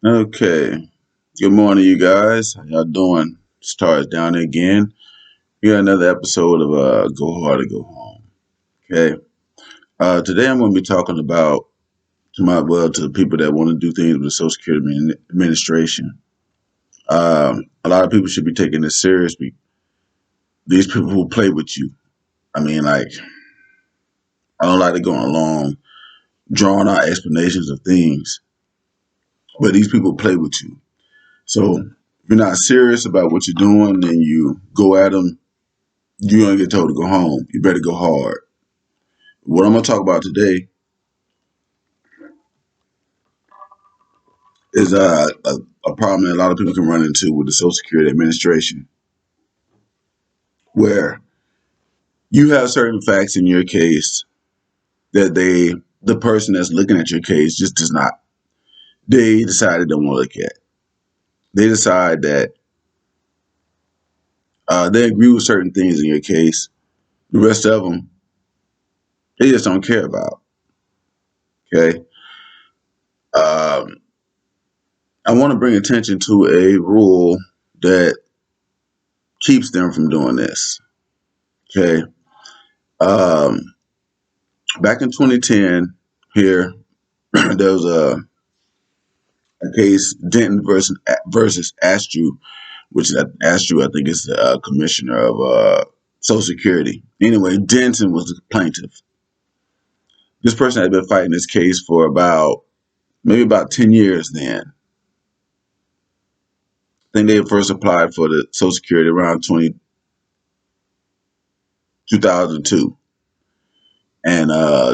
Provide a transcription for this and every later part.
Okay. Good morning, you guys. How y'all doing? Stars down there again. We got another episode of Go Hard or Go Home. Okay. Today I'm going to be talking about to the people that want to do things with the Social Security Administration. A lot of people should be taking this serious. These people who play with you. I mean, like I don't like to go on long, drawn out explanations of things, but these people play with you. So if you're not serious about what you're doing, then you go at them. You're gonna get told to go home. You better go hard. What I'm gonna talk about today is a problem that a lot of people can run into with the Social Security Administration, where you have certain facts in your case that the person that's looking at your case, just does not. They decide they don't want to look at. They decide that they agree with certain things in your case. The rest of them, they just don't care about. Okay. Um, I want to bring attention to a rule that keeps them from doing this. Okay. Um, Back in 2010, here there was a case Denton versus Astru, which Astru I think is the commissioner of Social Security. Anyway, Denton was the plaintiff. This person had been fighting this case for about 10 years. Then I think they first applied for the Social Security around 2002 and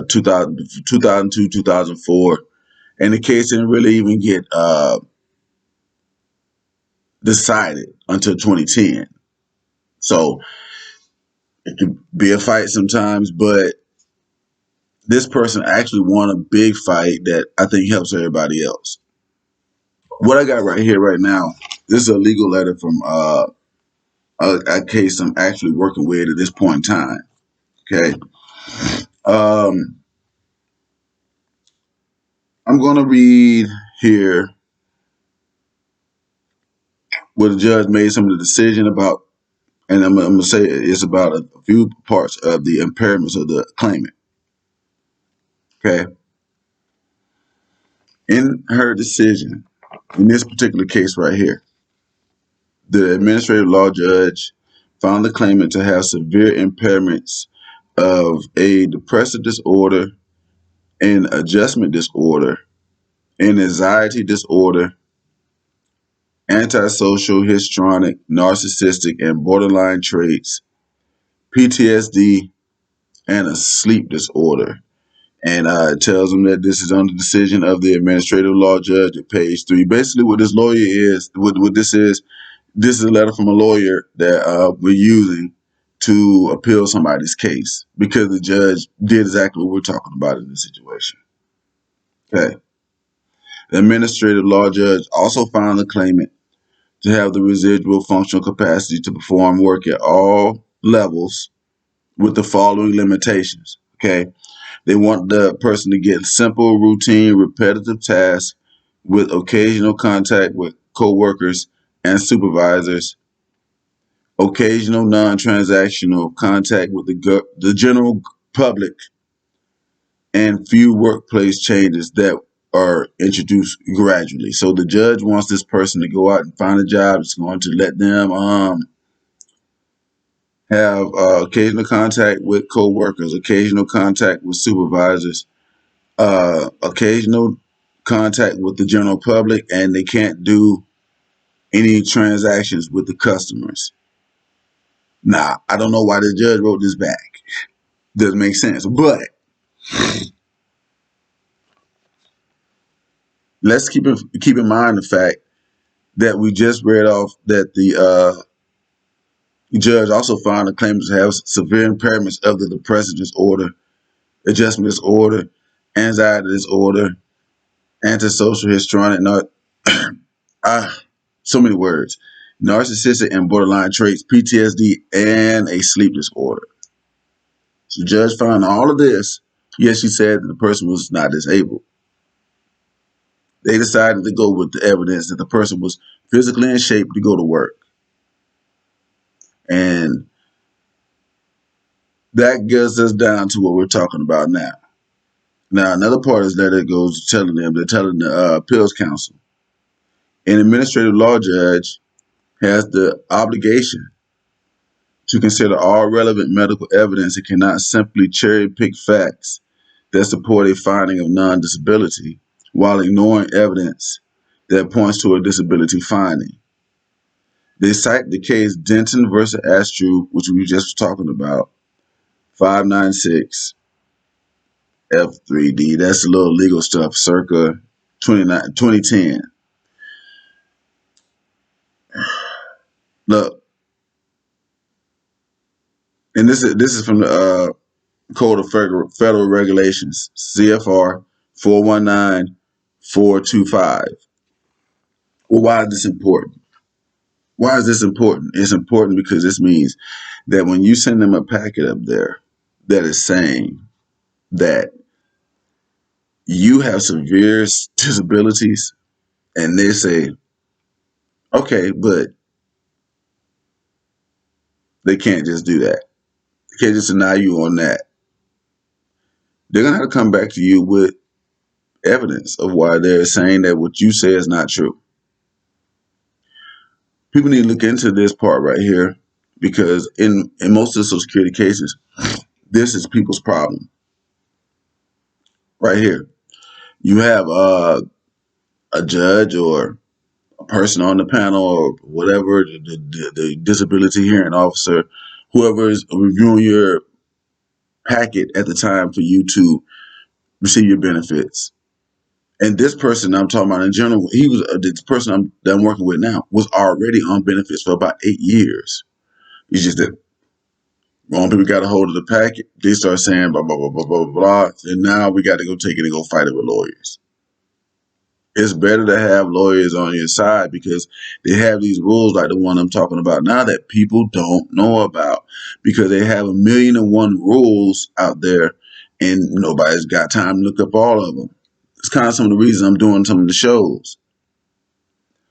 2002, 2004, and the case didn't really even get decided until 2010. So it could be a fight sometimes, but this person actually won a big fight that I think helps everybody else. What I got right here, right now, this is a legal letter from a case I'm actually working with at this point in time. Okay. Um, I'm going to read here where the judge made some of the decision about, and I'm going to say it's about a few parts of the impairments of the claimant. Okay. In her decision, in this particular case right here, the administrative law judge found the claimant to have severe impairments of a depressive disorder, an adjustment disorder, an anxiety disorder, antisocial, histrionic, narcissistic, and borderline traits, PTSD, and a sleep disorder. And it tells them that this is on the decision of the administrative law judge at page 3. Basically, what this lawyer is, what this is a letter from a lawyer that we're using to appeal somebody's case because the judge did exactly what we're talking about in this situation. Okay. The administrative law judge also found the claimant to have the residual functional capacity to perform work at all levels with the following limitations. Okay. They want the person to get simple, routine, repetitive tasks with occasional contact with coworkers and supervisors, occasional non-transactional contact with the general public, and few workplace changes that are introduced gradually. So the judge wants this person to go out and find a job that's going to let them have occasional contact with coworkers, occasional contact with supervisors, occasional contact with the general public, and they can't do any transactions with the customers. Now, I don't know why the judge wrote this back. Doesn't make sense. But let's keep in mind the fact that we just read off that the judge also found the claimants to have severe impairments of the depressive disorder, adjustment disorder, anxiety disorder, antisocial, histrionic, so many words, narcissistic and borderline traits, PTSD, and a sleep disorder. So the judge found all of this. Yes, she said that the person was not disabled. They decided to go with the evidence that the person was physically in shape to go to work. And that gets us down to what we're talking about now. Now, another part is that it goes telling them, they're telling the appeals council. An administrative law judge has the obligation to consider all relevant medical evidence and cannot simply cherry pick facts that support a finding of non-disability while ignoring evidence that points to a disability finding. They cite the case Denton versus Astru, which we just were talking about, 596 F3D. That's a little legal stuff, circa 2010. Look, and this is from the Code of Federal Regulations, C.F.R. 419425. Well, why is this important? Why is this important? It's important because this means that when you send them a packet up there that is saying that you have severe disabilities, and they say, okay, but they can't just do that. They can't just deny you on that. They're going to have to come back to you with evidence of why they're saying that what you say is not true. People need to look into this part right here because in most of the Social Security cases, this is people's problem right here. You have a judge or a person on the panel or whatever, the disability hearing officer, whoever is reviewing your packet at the time for you to receive your benefits. And this person I'm talking about in general, he was this person that I'm working with now was already on benefits for about 8 years. It's just that wrong people got a hold of the packet. They start saying blah blah blah blah blah blah, and now we got to go take it and go fight it with lawyers. It's better to have lawyers on your side because they have these rules like the one I'm talking about now that people don't know about because they have 1,000,001 rules out there and nobody's got time to look up all of them. It's kind of some of the reasons I'm doing some of the shows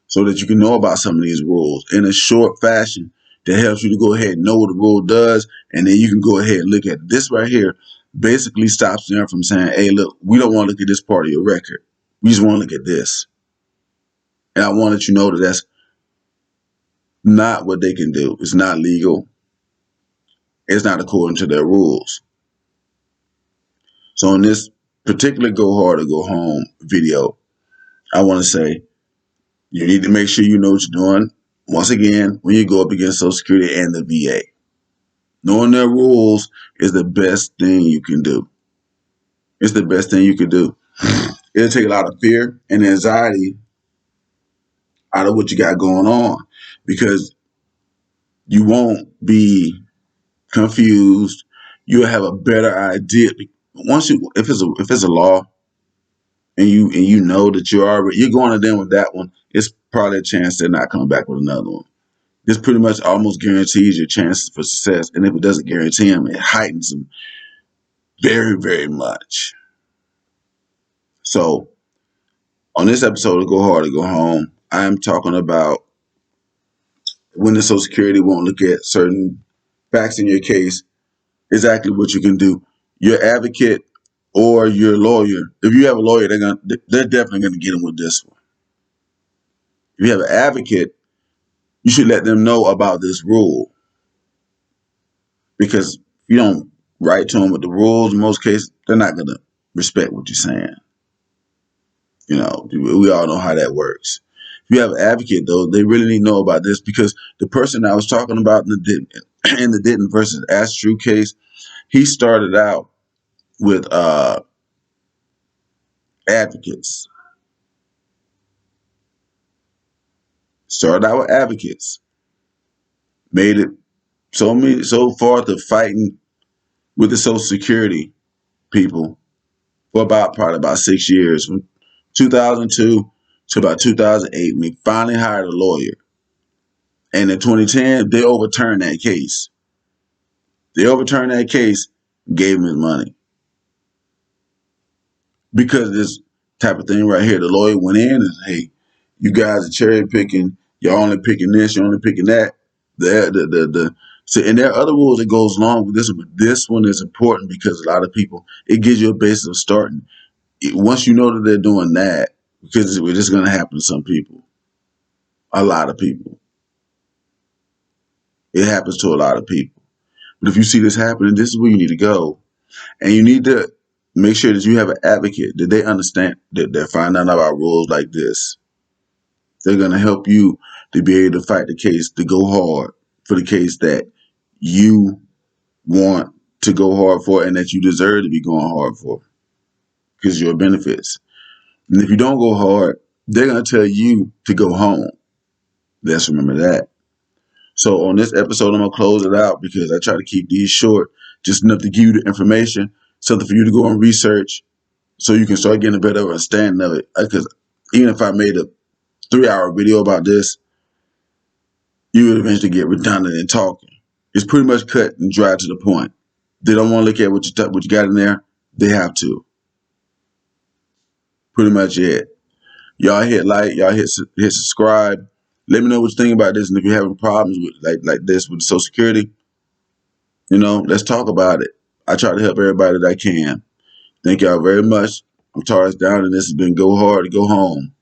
so that you can know about some of these rules in a short fashion that helps you to go ahead and know what the rule does, and then you can go ahead and look at this right here. Basically stops them from saying, hey, look, we don't want to look at this part of your record. We just want to look at this. And I want to let you know that that's not what they can do. It's not legal. It's not according to their rules. So in this particular Go Hard or Go Home video, I want to say you need to make sure you know what you're doing. Once again, when you go up against Social Security and the VA, knowing their rules is the best thing you can do. It's the best thing you can do. It'll take a lot of fear and anxiety out of what you got going on because you won't be confused. You'll have a better idea once you if it's a law and you know that you're going to them with that one. It's probably a chance they're not coming back with another one. This pretty much almost guarantees your chances for success, and if it doesn't guarantee them, it heightens them very, very much. So, on this episode of Go Hard or Go Home, I'm talking about when the Social Security won't look at certain facts in your case, exactly what you can do. Your advocate or your lawyer, if you have a lawyer, they're definitely gonna get them with this one. If you have an advocate, you should let them know about this rule because if you don't write to them with the rules, in most cases, they're not gonna respect what you're saying. You know, we all know how that works. If you have an advocate, though, they really need to know about this because the person I was talking about in the Denton versus Astru case, he started out with advocates. Started out with advocates. Made it so far to fighting with the Social Security people for probably about 6 years, from 2002 to about 2008. We finally hired a lawyer, and in 2010 they overturned that case. They overturned that case, gave him his money because type of thing right here. The lawyer went in and, hey, you guys are cherry picking. You're only picking this. You're only picking that. So, and there are other rules that goes along with this one, but this one is important because a lot of people, it gives you a basis of starting. Once you know that they're doing that, because it's just going to happen to some people, a lot of people. It happens to a lot of people. But if you see this happening, this is where you need to go. And you need to make sure that you have an advocate, that they understand that they're finding out about rules like this. They're going to help you to be able to fight the case, to go hard for the case that you want to go hard for and that you deserve to be going hard for because your benefits. And if you don't go hard, they're going to tell you to go home. Let's remember that. So on this episode, I'm going to close it out because I try to keep these short, just enough to give you the information, something for you to go and research so you can start getting a better understanding of it. Because even if I made a 3-hour video about this, you would eventually get redundant in talking. It's pretty much cut and dry to the point. They don't want to look at what you got in there. They have to. Pretty much it. Y'all hit like, y'all hit subscribe. Let me know what you think about this, and if you're having problems with like this with Social Security, let's talk about it. I try to help everybody that I can. Thank y'all very much. I'm Taurus Down, and this has been Go Hard to Go Home.